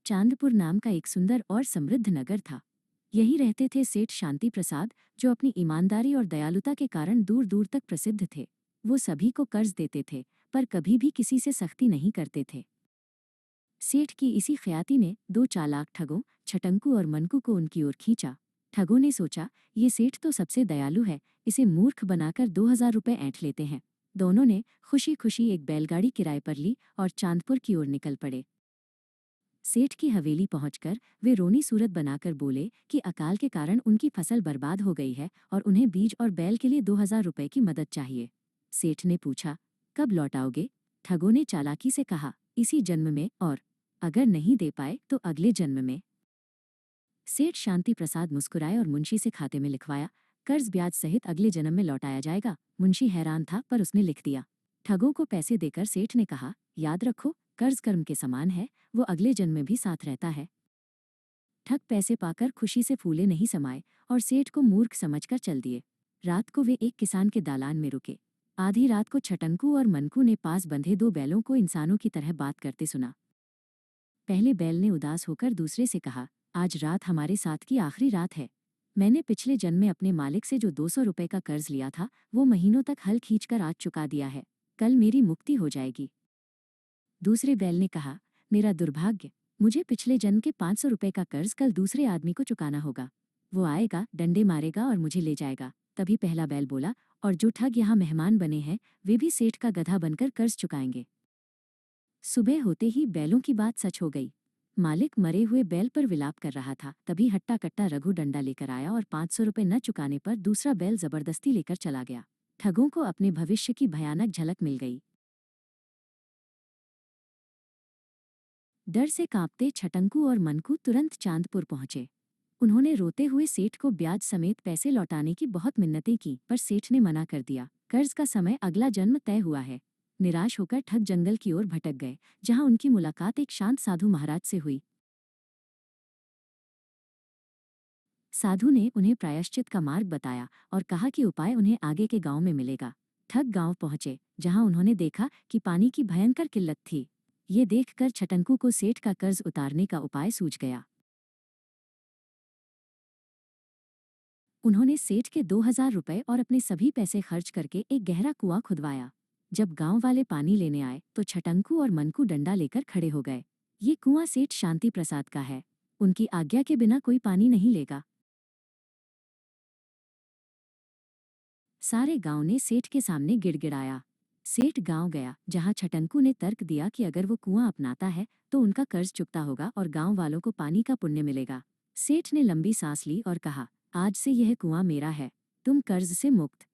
चांदपुर नाम का एक सुंदर और समृद्ध नगर था। यहीं रहते थे सेठ शांति प्रसाद, जो अपनी ईमानदारी और दयालुता के कारण दूर दूर तक प्रसिद्ध थे। वो सभी को कर्ज देते थे, पर कभी भी किसी से सख्ती नहीं करते थे। सेठ की इसी ख्याति ने दो चालाक ठगों, छटंकू और मनकू को उनकी ओर खींचा। ठगों ने सोचा, ये सेठ तो सबसे दयालु है, इसे मूर्ख बनाकर 2000 रुपये ऐंठ लेते हैं। दोनों ने खुशी खुशी एक बैलगाड़ी किराए पर ली और चांदपुर की ओर निकल पड़े। सेठ की हवेली पहुंचकर वे रोनी सूरत बनाकर बोले कि अकाल के कारण उनकी फसल बर्बाद हो गई है और उन्हें बीज और बैल के लिए 2000 रुपये की मदद चाहिए। सेठ ने पूछा, कब लौटाओगे? ठगों ने चालाकी से कहा, इसी जन्म में, और अगर नहीं दे पाए तो अगले जन्म में। सेठ शांति प्रसाद मुस्कुराए और मुंशी से खाते में लिखवाया, कर्ज ब्याज सहित अगले जन्म में लौटाया जाएगा। मुंशी हैरान था, पर उसने लिख दिया। ठगों को पैसे देकर सेठ ने कहा, याद रखो, कर्ज कर्म के समान है, वो अगले जन्म में भी साथ रहता है। ठग पैसे पाकर खुशी से फूले नहीं समाये और सेठ को मूर्ख समझकर चल दिए। रात को वे एक किसान के दालान में रुके। आधी रात को छटंकू और मनकू ने पास बंधे दो बैलों को इंसानों की तरह बात करते सुना। पहले बैल ने उदास होकर दूसरे से कहा, आज रात हमारे साथ की आखिरी रात है। मैंने पिछले जन्म में अपने मालिक से जो 200 रुपये का कर्ज लिया था, वो महीनों तक हल खींचकर आज चुका दिया है। कल मेरी मुक्ति हो जाएगी। दूसरे बैल ने कहा, मेरा दुर्भाग्य, मुझे पिछले जन्म के 500 रुपये का कर्ज कल दूसरे आदमी को चुकाना होगा। वो आएगा, डंडे मारेगा और मुझे ले जाएगा। तभी पहला बैल बोला, और जो ठग यहाँ मेहमान बने हैं, वे भी सेठ का गधा बनकर कर्ज चुकाएंगे। सुबह होते ही बैलों की बात सच हो गई। मालिक मरे हुए बैल पर विलाप कर रहा था। तभी हट्टा कट्टा रघु डंडा लेकर आया और 500 रुपये न चुकाने पर दूसरा बैल जबरदस्ती लेकर चला गया। ठगों को अपने भविष्य की भयानक झलक मिल गई। डर से कांपते छटंकू और मनकू तुरंत चांदपुर पहुंचे। उन्होंने रोते हुए सेठ को ब्याज समेत पैसे लौटाने की बहुत मिन्नतें की, पर सेठ ने मना कर दिया। कर्ज का समय अगला जन्म तय हुआ है। निराश होकर ठग जंगल की ओर भटक गए, जहां उनकी मुलाकात एक शांत साधु महाराज से हुई। साधु ने उन्हें प्रायश्चित का मार्ग बताया और कहा कि उपाय उन्हें आगे के गांव में मिलेगा। ठग गांव पहुंचे, जहां उन्होंने देखा कि पानी की भयंकर किल्लत थी। ये देखकर छटंकू को सेठ का कर्ज उतारने का उपाय सूझ गया। उन्होंने सेठ के 2000 रुपये और अपने सभी पैसे खर्च करके एक गहरा कुआं खुदवाया। जब गांव वाले पानी लेने आए तो छटंकू और मनकू डंडा लेकर खड़े हो गए। ये कुआं सेठ शांति प्रसाद का है। उनकी आज्ञा के बिना कोई पानी नहीं लेगा। सारे गांव ने सेठ के सामने गिड़गिड़ाया। सेठ गांव गया, जहां छटंकू ने तर्क दिया कि अगर वो कुआं अपनाता है तो उनका कर्ज चुकता होगा और गांव वालों को पानी का पुण्य मिलेगा। सेठ ने लंबी सांस ली और कहा, आज से यह कुआं मेरा है, तुम कर्ज से मुक्त।